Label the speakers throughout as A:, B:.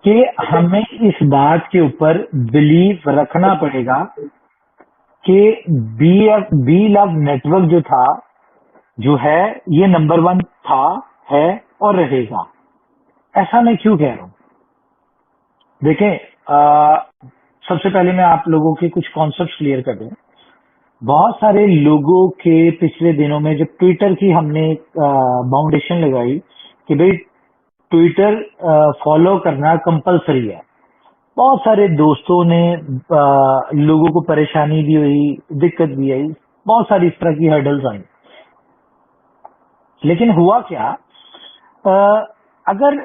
A: कि हमें इस बात के ऊपर बिलीव रखना पड़ेगा कि बी लव नेटवर्क जो था, जो है, ये नंबर 1 था, है और रहेगा। ऐसा मैं क्यों कह रहा हूं? देखें, सबसे पहले मैं आप लोगों के कुछ कॉन्सेप्ट क्लियर कर दूं। बहुत सारे लोगों के पिछले दिनों में जब ट्विटर की हमने बाउंडेशन लगाई कि भाई ट्विटर फॉलो करना कंपलसरी है, बहुत सारे दोस्तों ने लोगों को परेशानी भी हुई, दिक्कत भी आई, बहुत सारी इस तरह की हर्डल्स आई। लेकिन हुआ क्या, अगर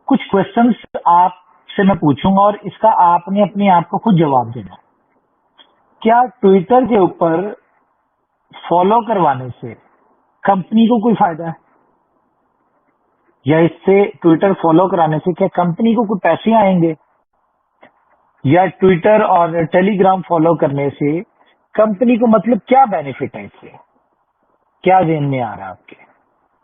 A: कुछ क्वेश्चंस आपसे मैं पूछूंगा और इसका आपने अपने आप को खुद जवाब देना। क्या ट्विटर के ऊपर फॉलो करवाने से कंपनी को कोई फायदा है, या इससे ट्विटर फॉलो कराने से क्या कंपनी को कोई पैसे आएंगे, या ट्विटर और टेलीग्राम फॉलो करने से कंपनी को मतलब क्या बेनिफिट है? इससे क्या जेन में आ रहा है आपके?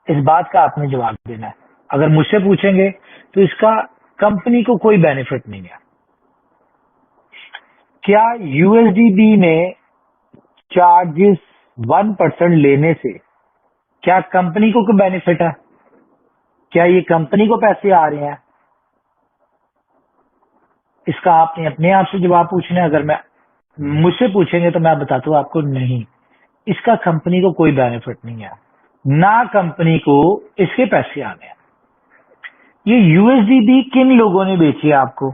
A: इस बात का आपने जवाब देना है। अगर मुझसे पूछेंगे तो इसका कंपनी को कोई बेनिफिट नहीं है। क्या यूएसडीबी में चार्जेस 1% लेने से क्या कंपनी को कोई बेनिफिट है? क्या ये कंपनी को पैसे आ रहे हैं? इसका आपने अपने आप से जवाब पूछना है। अगर मैं मुझसे पूछेंगे तो मैं बताता हूं आपको, नहीं, इसका कंपनी को कोई बेनिफिट नहीं है, ना कंपनी को इसके पैसे आने हैं। ये यूएसडीबी किन लोगों ने बेची है आपको?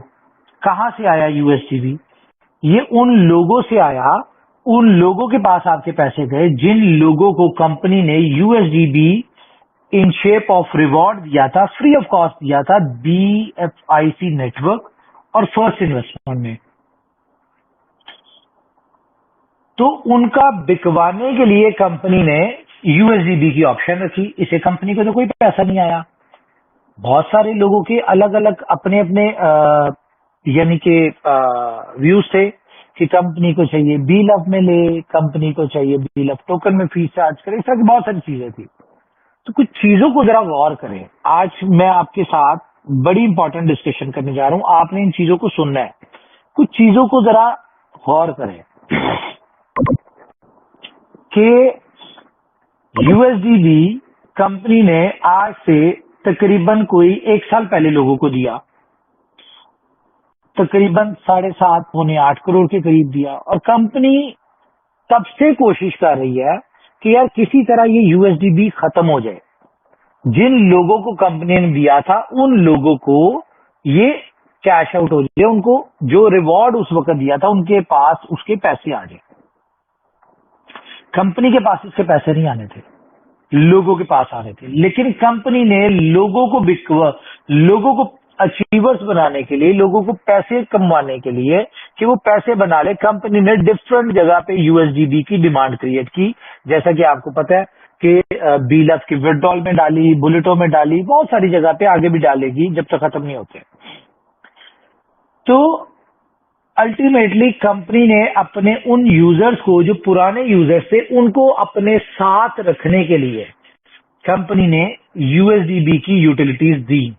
A: कहां से आया यूएसडीबी? ये उन लोगों से आया, उन लोगों के पास आपके पैसे गए जिन लोगों को कंपनी ने यूएसडीबी इन शेप ऑफ रिवॉर्ड दिया था, फ्री ऑफ कॉस्ट दिया था, बीएफआईसी नेटवर्क और फर्स्ट इन्वेस्टमेंट में। तो उनका बिकवाने के लिए कंपनी ने यूएसडीबी की ऑप्शन रखी। इसे कंपनी को तो कोई पैसा नहीं आया। बहुत सारे लोगों के अलग अलग अपने अपने यानी कि व्यूज थे कि कंपनी को चाहिए बी लव में ले, कंपनी को चाहिए बी लव टोकन में फीस चार्ज करे, इस तरह की बहुत सारी चीजें थी। तो कुछ चीजों को जरा गौर करें। आज मैं आपके साथ बड़ी इंपॉर्टेंट डिस्कशन करने जा रहा हूं, आपने इन चीजों को सुनना है। कुछ चीजों को जरा गौर करें कि यूएसडीबी कंपनी ने आज से तकरीबन कोई 1 साल पहले लोगों को दिया, तकरीबन 7.5 पौने 8 करोड़ के करीब दिया, और कंपनी तब से कोशिश कर रही है कि यार किसी तरह ये यूएसडीबी खत्म हो जाए। जिन लोगों को कंपनी ने दिया था उन लोगों को ये कैश आउट हो जाए, उनको जो रिवॉर्ड उस वक्त दिया था उनके पास उसके पैसे आ जाए। कंपनी के पास इसके पैसे नहीं आने थे, लोगों के पास आ रहे थे। लेकिन कंपनी ने लोगों को अचीवर्स बनाने के लिए, लोगों को पैसे कमाने के लिए कि वो पैसे बना ले, कंपनी ने डिफरेंट जगह पे यूएसडीबी की डिमांड क्रिएट की। जैसा कि आपको पता है कि बीलफ की विड्रॉल में डाली, बुलेटों में डाली, बहुत सारी जगह पे आगे भी डालेगी जब तक खत्म नहीं होते। तो अल्टीमेटली कंपनी ने अपने उन यूजर्स को, जो पुराने यूजर्स थे, उनको अपने साथ रखने के लिए कंपनी ने यूएसडीबी की यूटिलिटीज दी।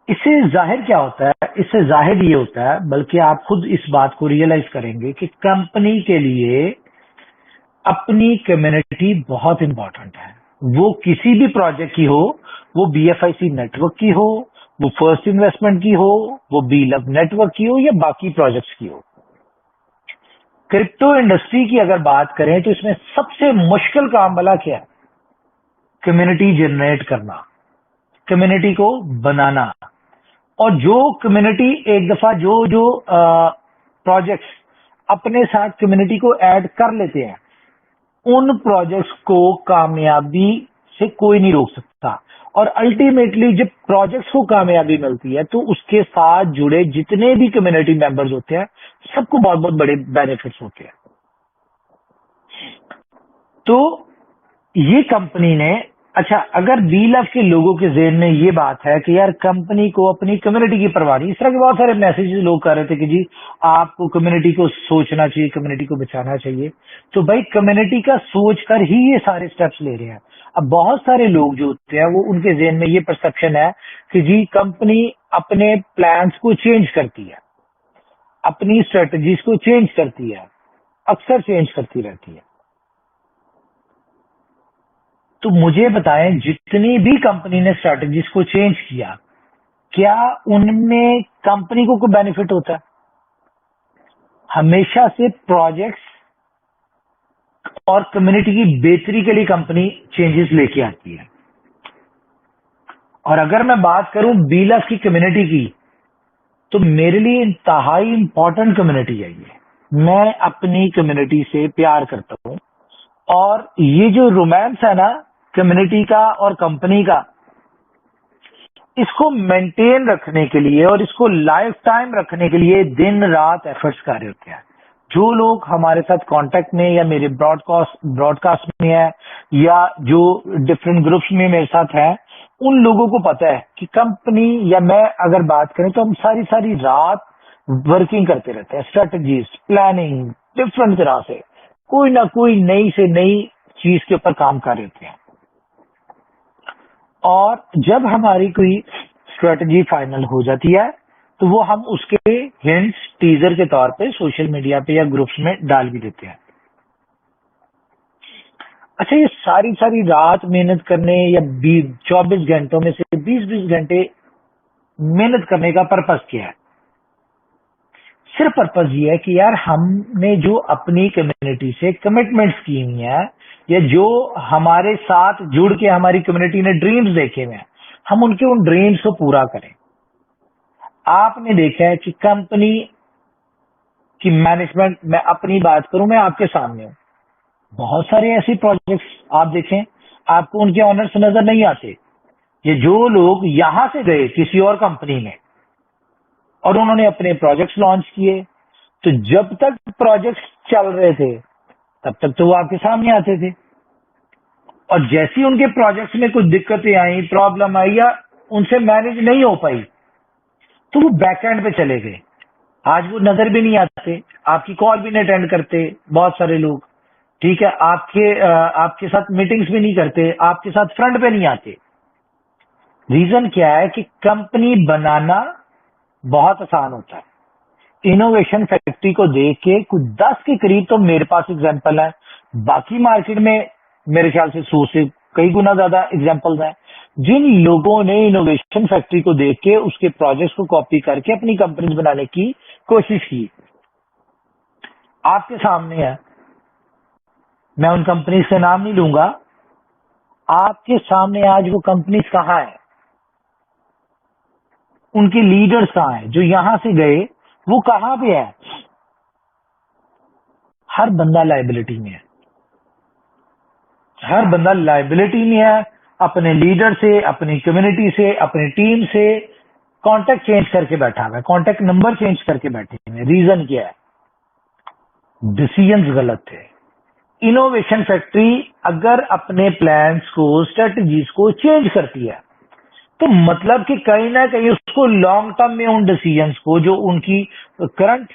A: इससे जाहिर क्या होता है? इससे जाहिर ये होता है, बल्कि आप खुद इस बात को रियलाइज करेंगे कि कंपनी के लिए अपनी कम्युनिटी बहुत इंपॉर्टेंट है। वो किसी भी प्रोजेक्ट की हो, वो बीएफआईसी नेटवर्क की हो, वो फर्स्ट इन्वेस्टमेंट की हो, वो बीलव नेटवर्क की हो, या बाकी प्रोजेक्ट्स की हो। क्रिप्टो इंडस्ट्री की अगर बात करें तो इसमें सबसे मुश्किल काम भला क्या है? कम्युनिटी जनरेट करना, कम्युनिटी को बनाना। और जो कम्युनिटी एक दफा जो प्रोजेक्ट्स अपने साथ कम्युनिटी को ऐड कर लेते हैं, उन प्रोजेक्ट्स को कामयाबी से कोई नहीं रोक सकता। और अल्टीमेटली जब प्रोजेक्ट्स को कामयाबी मिलती है तो उसके साथ जुड़े जितने भी कम्युनिटी मेंबर्स होते हैं, सबको बहुत बहुत बड़े बेनिफिट्स होते हैं। तो ये कंपनी ने अच्छा, अगर बी लव के लोगों के ज़हन में ये बात है कि यार कंपनी को अपनी कम्युनिटी की परवाह नहीं, इस तरह के बहुत सारे मैसेजेस लोग कर रहे थे कि जी आपको कम्युनिटी को सोचना चाहिए, कम्युनिटी को बचाना चाहिए, तो भाई कम्युनिटी का सोच कर ही ये सारे स्टेप्स ले रहे हैं। अब बहुत सारे लोग जो होते हैं वो उनके ज़हन में ये परसेप्शन है कि जी कंपनी अपने प्लान्स को चेंज करती है, अपनी स्ट्रेटजीज को चेंज करती है, अक्सर चेंज करती रहती है। तो मुझे बताएं, जितनी भी कंपनी ने स्ट्रेटजीज को चेंज किया, क्या उनमें कंपनी को कोई बेनिफिट होता है? हमेशा से प्रोजेक्ट्स और कम्युनिटी की बेहतरी के लिए कंपनी चेंजेस लेके आती है। और अगर मैं बात करूं बीलफ की कम्युनिटी की, तो मेरे लिए इंतहाई इंपॉर्टेंट कम्युनिटी है ये। मैं अपनी कम्युनिटी से प्यार करता हूं, और ये जो रोमांस है ना कम्युनिटी का और कंपनी का, इसको मेंटेन रखने के लिए और इसको लाइफ टाइम रखने के लिए दिन रात एफर्ट्स कर रहे होते हैं। जो लोग हमारे साथ कांटेक्ट में या मेरे ब्रॉडकास्ट में है या जो डिफरेंट ग्रुप्स में मेरे साथ है, उन लोगों को पता है कि कंपनी या मैं अगर बात करें तो हम सारी सारी रात वर्किंग करते रहते हैं, स्ट्रेटजीज, प्लानिंग, डिफरेंट तरह से कोई ना कोई नई से नई चीज के ऊपर काम कर रहे होते हैं। और जब हमारी कोई स्ट्रेटजी फाइनल हो जाती है तो वो हम उसके हिंट्स टीजर के तौर पे सोशल मीडिया पे या ग्रुप्स में डाल भी देते हैं। अच्छा, ये सारी सारी रात मेहनत करने या 24 घंटों में से 20-20 घंटे मेहनत करने का पर्पस क्या है? सिर्फ पर्पस ये है कि यार हमने जो अपनी कम्युनिटी से कमिटमेंट्स की हुई है या जो हमारे साथ जुड़ के हमारी कम्युनिटी ने ड्रीम्स देखे हुए हैं, हम उनके उन ड्रीम्स को पूरा करें। आपने देखा है कि कंपनी की मैनेजमेंट, मैं अपनी बात करूं, मैं आपके सामने हूं, बहुत सारे ऐसे प्रोजेक्ट्स आप देखें, आपको उनके ऑनर्स नजर नहीं आते। ये जो लोग यहां से गए किसी और कंपनी में और उन्होंने अपने प्रोजेक्ट्स लॉन्च किए, तो जब तक प्रोजेक्ट्स चल रहे थे तब तक तो वो आपके सामने आते थे, और जैसे ही उनके प्रोजेक्ट्स में कुछ दिक्कतें आई, प्रॉब्लम आई या उनसे मैनेज नहीं हो पाई, तो वो बैकएंड पे चले गए। आज वो नजर भी नहीं आते, आपकी कॉल भी नहीं अटेंड करते बहुत सारे लोग, ठीक है, आपके साथ मीटिंग्स भी नहीं करते, आपके साथ फ्रंट पे नहीं आते। रीजन क्या है कि कंपनी बनाना बहुत आसान होता है। इनोवेशन फैक्ट्री को देख के कुछ 10 के करीब तो मेरे पास एग्जांपल है, बाकी मार्केट में मेरे ख्याल से 100 से कई गुना ज्यादा एग्जांपल्स हैं जिन लोगों ने इनोवेशन फैक्ट्री को देख के उसके प्रोजेक्ट्स को कॉपी करके अपनी कंपनीज बनाने की कोशिश की। आपके सामने है, मैं उन कंपनीज से नाम नहीं लूंगा, आपके सामने आज वो कंपनीज कहाँ है, उनके लीडर्स कहाँ हैं, जो यहां से गए वो कहाँ पे है? हर बंदा लायबिलिटी में है, हर बंदा लायबिलिटी में है, अपने लीडर से, अपनी कम्युनिटी से, अपनी टीम से कांटेक्ट चेंज करके बैठा हुआ है, कांटेक्ट नंबर चेंज करके बैठे हुए हैं। रीजन क्या है? डिसीजंस गलत थे। इनोवेशन फैक्ट्री अगर अपने प्लान्स को, स्ट्रेटजीज को चेंज करती है तो मतलब कि कहीं ना कहीं उसको लॉन्ग टर्म में उन डिसीजंस को, जो उनकी करंट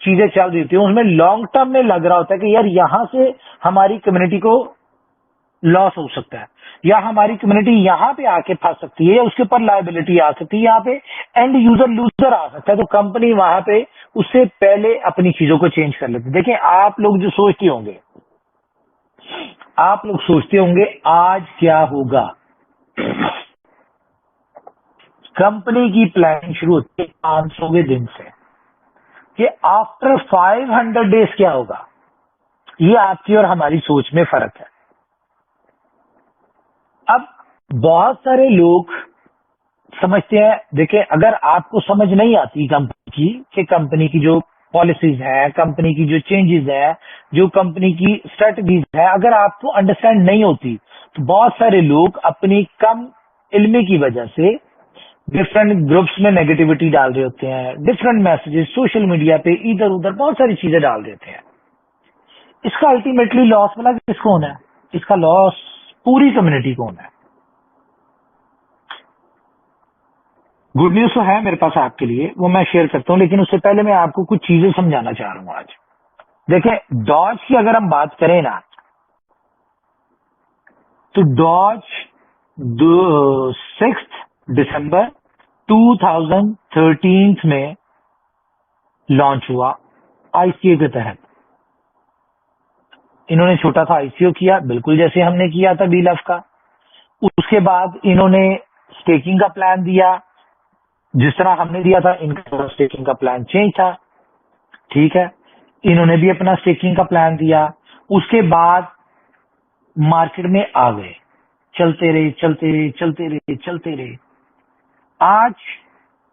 A: चीजें चल रही थी उसमें लॉन्ग टर्म में लग रहा होता है कि यार यहां से हमारी कम्युनिटी को लॉस हो सकता है, या हमारी कम्युनिटी यहाँ पे आके फंस सकती है, या उसके ऊपर लायबिलिटी आ सकती है, यहाँ पे एंड यूजर लूजर आ सकता है, तो कंपनी वहां पे उससे पहले अपनी चीजों को चेंज कर लेती है। देखिए, आप लोग जो सोचते होंगे, आप लोग सोचते होंगे आज क्या होगा, कंपनी की प्लानिंग शुरू होती है 500वें दिन से कि आफ्टर 500 डेज क्या होगा। ये आपकी और हमारी सोच में फर्क है। अब बहुत सारे लोग समझते हैं, देखिए अगर आपको समझ नहीं आती कंपनी की कि कंपनी की जो पॉलिसीज है, कंपनी की जो चेंजेस है, जो कंपनी की स्ट्रेटजीज है, अगर आपको अंडरस्टैंड नहीं होती, तो बहुत सारे लोग अपनी कम इल्मी की वजह से डिफरेंट ग्रुप्स में नेगेटिविटी डाल रहे होते हैं, डिफरेंट मैसेजेस सोशल मीडिया पे इधर उधर बहुत सारी चीजें डाल देते हैं। इसका अल्टीमेटली लॉस वाला किसको होना है? इसका लॉस पूरी कम्युनिटी को होना है। गुड न्यूज तो है मेरे पास आपके लिए, वो मैं शेयर करता हूँ, लेकिन उससे पहले मैं आपको कुछ चीजें समझाना चाह रहा हूँ आज। देखें, डॉज की अगर हम बात करें ना, तो डॉज 6 दिसंबर 2013 में लॉन्च हुआ आईसीओ के तहत। इन्होंने छोटा सा आईसीओ किया, बिल्कुल जैसे हमने किया था बीलफ का। उसके बाद इन्होंने स्टेकिंग का प्लान दिया, जिस तरह हमने दिया था। इनका स्टेकिंग का प्लान चेंज था, ठीक है। इन्होंने भी अपना स्टेकिंग का प्लान दिया। उसके बाद मार्केट में आ गए, चलते रहे चलते रहे चलते रहे चलते रहे। आज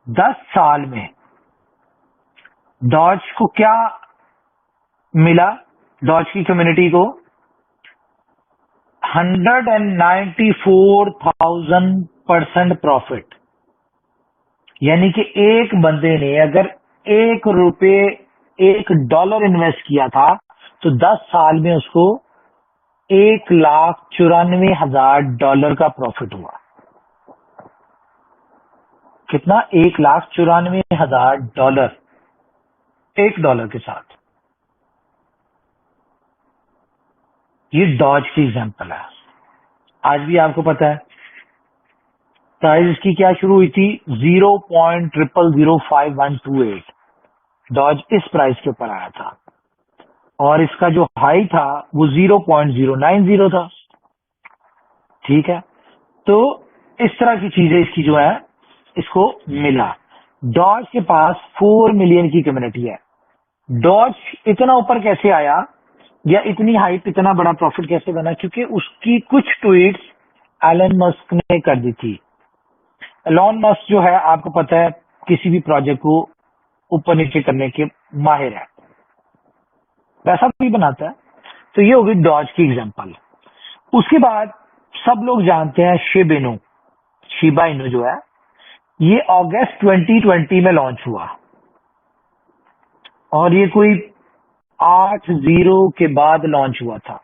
A: 10 साल में डॉज को क्या मिला? डॉज की कम्युनिटी को 194,000% प्रॉफिट। यानी कि एक बंदे ने अगर ₹1 $1 इन्वेस्ट किया था, तो 10 साल में उसको $1,94,000 का प्रॉफिट हुआ। कितना? $1,94,000 $1 के साथ। ये डॉज की एग्जांपल है। आज भी आपको पता है प्राइस इसकी क्या शुरू हुई थी? 0.005128। डॉज इस प्राइस के ऊपर आया था और इसका जो हाई था वो 0.090 था, ठीक है। तो इस तरह की चीजें इसकी जो है, इसको मिला। डॉज के पास 4 मिलियन की कम्युनिटी है। डॉज इतना ऊपर कैसे आया, या इतनी हाइट, इतना बड़ा प्रॉफिट कैसे बना? क्योंकि उसकी कुछ ट्वीट्स एलन मस्क ने कर दी थी। एलन मस्क जो है, आपको पता है, किसी भी प्रोजेक्ट को ऊपर नीचे करने के माहिर है, पैसा भी बनाता है। तो ये होगी डॉज की एग्जांपल। उसके बाद सब लोग जानते हैं शिबा इनू जो है, ये अगस्त 2020 में लॉन्च हुआ और ये कोई 8-0 के बाद लॉन्च हुआ था,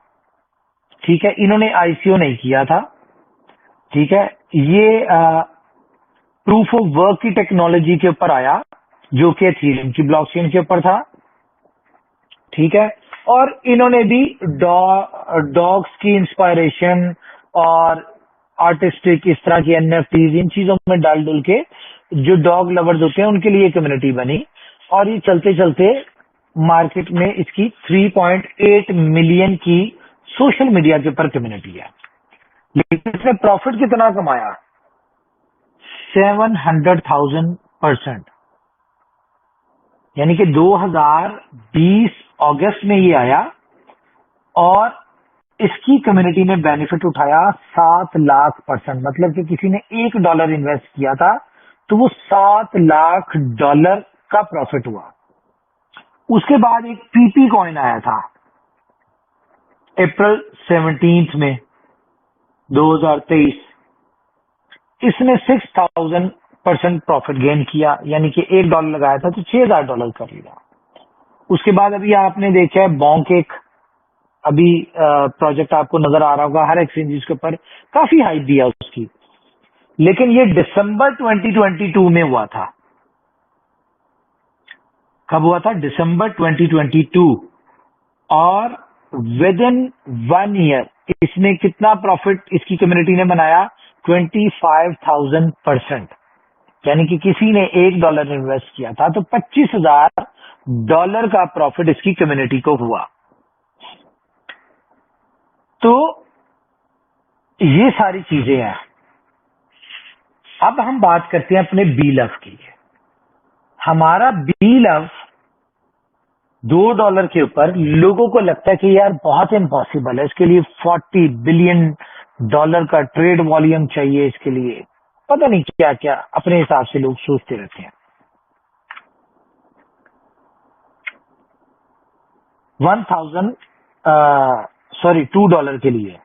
A: ठीक है। इन्होंने आईसीओ नहीं किया था, ठीक है। ये प्रूफ ऑफ वर्क की टेक्नोलॉजी के ऊपर आया, जो कि एथेरियम की ब्लॉकचेन के ऊपर था, ठीक है। और इन्होंने भी डॉग्स की इंस्पायरेशन और आर्टिस्टिक इस तरह की एनएफटीज इन चीजों में डाल डुल के जो डॉग लवर्स होते हैं उनके लिए कम्युनिटी बनी। और ये चलते चलते मार्केट में इसकी 3.8 मिलियन की सोशल मीडिया के ऊपर कम्युनिटी है। लेकिन इसने प्रॉफिट कितना कमाया? 700,000%। यानी कि 2020 अगस्त में ये आया और इसकी कम्युनिटी ने बेनिफिट उठाया 7 लाख%। मतलब कि किसी ने $1 इन्वेस्ट किया था तो वो $7 लाख का प्रॉफिट हुआ। उसके बाद एक पीपी कॉइन आया था अप्रैल 17 में 2023। इसने 6,000% प्रॉफिट गेन किया, यानी कि $1 लगाया था तो $6,000 कर लिया। उसके बाद अभी आपने देखा है बॉन्क, एक अभी प्रोजेक्ट आपको नजर आ रहा होगा हर एक्सचेंज के ऊपर, काफी हाइप दिया उसकी। लेकिन ये दिसंबर 2022 में हुआ था। कब हुआ था? दिसंबर 2022। और विद इन 1 ईयर इसने कितना प्रॉफिट इसकी कम्युनिटी ने बनाया? 25,000%। यानी कि किसी ने $1 इन्वेस्ट किया था तो $25,000 का प्रॉफिट इसकी कम्युनिटी को हुआ। तो ये सारी चीजें हैं। अब हम बात करते हैं अपने बीलफ की। हमारा बीलफ $2 के ऊपर लोगों को लगता है कि यार बहुत इम्पॉसिबल है, इसके लिए $40 बिलियन का ट्रेड वॉल्यूम चाहिए, इसके लिए पता नहीं क्या क्या अपने हिसाब से लोग सोचते रहते हैं। 2 डॉलर के लिए।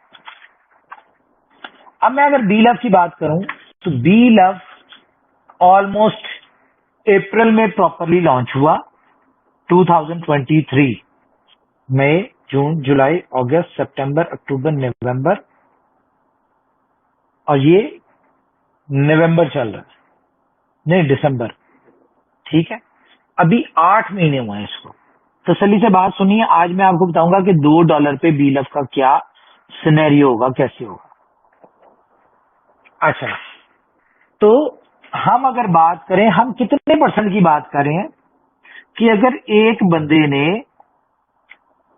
A: अब मैं अगर बीलफ की बात करूं तो बीलफ ऑलमोस्ट अप्रैल में प्रॉपरली लॉन्च हुआ। 2023 मई, जून, जुलाई, अगस्त, सितंबर, अक्टूबर, नवंबर और ये नवंबर चल रहा है। नहीं, दिसंबर। ठीक है, अभी 8 महीने हुए हैं इसको। तसल्ली से बात सुनिए, आज मैं आपको बताऊंगा कि $2 पे बीलफ का क्या सिनेरियो होगा, कैसे होगा। अच्छा, तो हम अगर बात करें, हम कितने परसेंट की बात करें कि अगर एक बंदे ने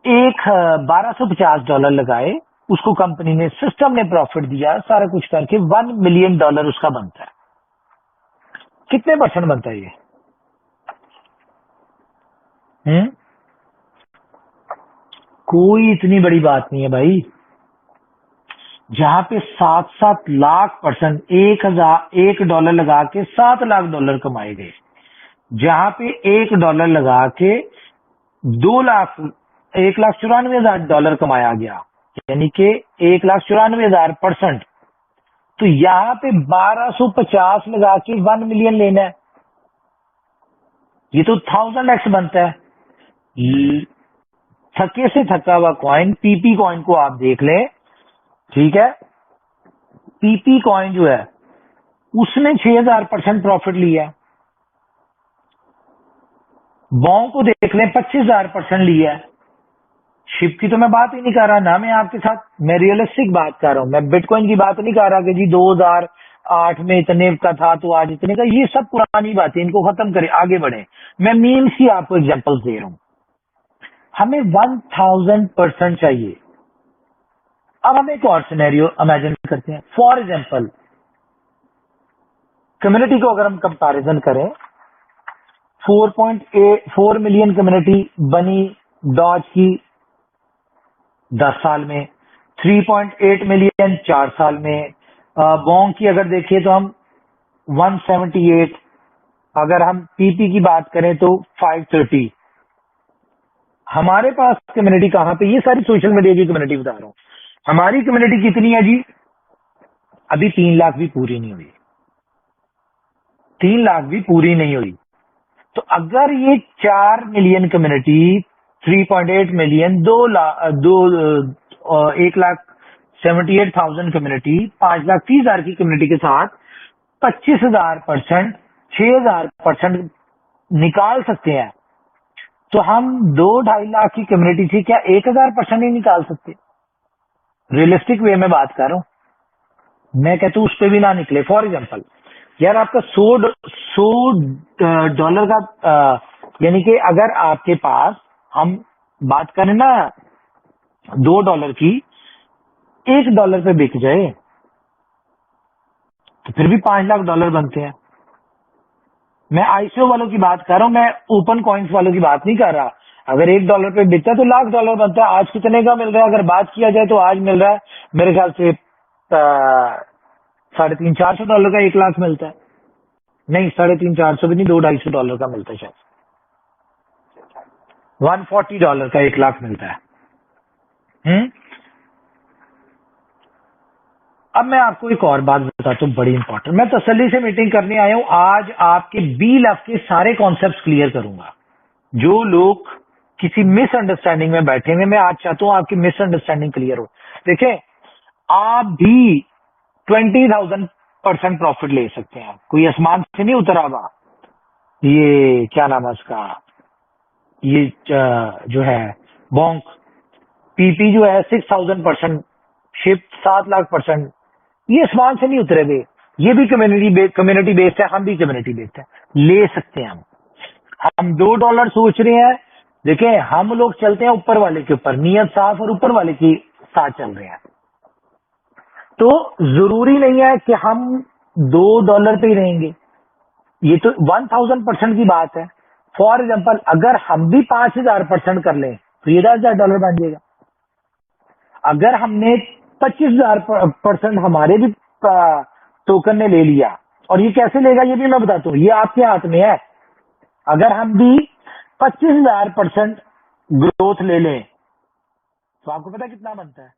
A: एक $1250 लगाए, उसको कंपनी ने, सिस्टम ने प्रॉफिट दिया, सारा कुछ करके $1 मिलियन उसका बनता है। कितने परसेंट बनता है ये? कोई इतनी बड़ी बात नहीं है भाई। जहां पे 7-7 लाख %, $1 लगा के $7 लाख कमाए गए, जहां पे $1 लगा के 1,94,000 कमाया गया, यानी कि 1,94,000%। तो यहाँ पे 1250 लगा के 1 मिलियन लेना है, ये तो 1000x बनता है। थके से थका हुआ कॉइन, पीपी कॉइन को आप देख लें, ठीक है। पीपी कॉइन जो है उसने 6000% प्रॉफिट लिया है। बॉन्ग को देख लें, 25,000% लिया है। शिप की तो मैं बात ही नहीं कर रहा ना, मैं आपके साथ, मैं रियलिस्टिक बात कर रहा हूं। मैं बिटकॉइन की बात नहीं कर रहा कि जी 2008 में इतने का था तो आज इतने का, ये सब पुरानी बातें, इनको खत्म करें, आगे बढ़े। मैं मीम्स ही आपको एग्जांपल्स दे रहा हूं। हमें 1000% चाहिए। अब हम एक और सिनेरियो इमेजिन करते हैं। फॉर एग्जांपल, कम्युनिटी को अगर हम कंपैरिजन करें, 4 मिलियन कम्युनिटी बनी डॉज की 10 साल में, 3.8 मिलियन 4 साल में। बॉन्ग की अगर देखिए तो हम 178, अगर हम पीपी की बात करें तो 530। हमारे पास कम्युनिटी कहां पे, ये सारी सोशल मीडिया की कम्युनिटी बता रहा हूं। हमारी कम्युनिटी कितनी है जी? अभी 3 लाख भी पूरी नहीं हुई, 3 लाख भी पूरी नहीं हुई। तो अगर ये 4 मिलियन कम्युनिटी, 3.8 मिलियन, 1,78,000 कम्युनिटी, 5,30,000 की कम्युनिटी के साथ 25,000%, 6,000% निकाल सकते हैं, तो हम 2-2.5 लाख की कम्युनिटी से क्या 1,000% नहीं निकाल सकते? रियलिस्टिक वे में बात कर रहा हूं। मैं कहता हूं उस पर भी ना निकले। फॉर एग्जाम्पल, यार आपका $100 का, यानी कि अगर आपके पास, हम बात करें ना $2 की, $1 पे बिक जाए तो फिर भी $5 लाख बनते हैं। मैं आईसीओ वालों की बात कर रहा हूं, मैं ओपन कॉइन्स वालों की बात नहीं कर रहा। अगर $1 पे बिकता है तो $1,00,000 बनता है। आज कितने का मिल रहा है? अगर बात किया जाए तो आज मिल रहा है मेरे ख्याल से $350-400 का 1 लाख मिलता है। नहीं, 350-400 भी नहीं, $200-250 का मिलता है शायद। $140 का 1 लाख मिलता है। अब मैं आपको एक और बात बताता हूँ, बड़ी इंपॉर्टेंट। मैं तसल्ली से मीटिंग करने आया हूँ, आज आपके BLF के सारे कॉन्सेप्ट्स क्लियर करूंगा। जो लोग किसी मिसअंडरस्टैंडिंग में बैठे हुए, मैं आज चाहता हूँ आपकी मिसअंडरस्टैंडिंग क्लियर हो। देखें, आप भी 20,000% प्रॉफिट ले सकते हैं, कोई आसमान से नहीं उतरा हुआ। ये क्या नाम है उसका, ये जो है बॉन्क, पीपी जो है 6,000%, शिप 7 लाख%, ये आसमान से नहीं उतरे हुए। ये भी कम्युनिटी बेस्ड है, हम भी कम्युनिटी बेस्ड है, ले सकते हैं हम $2 सोच रहे हैं। देखें, हम लोग चलते हैं ऊपर वाले के ऊपर, नियत साफ और ऊपर वाले के साथ चल रहे हैं। तो जरूरी नहीं है कि हम $2 पे ही रहेंगे, ये तो 1000% की बात है। फॉर एग्जाम्पल, अगर हम भी 5,000% कर लें तो ये $10,000 बन जाएगा। अगर हमने 25,000% हमारे भी टोकन ने ले लिया, और ये कैसे लेगा ये भी मैं बताता हूँ, ये आपके हाथ में है। अगर हम भी 25,000% ग्रोथ ले लें तो आपको पता कितना बनता है?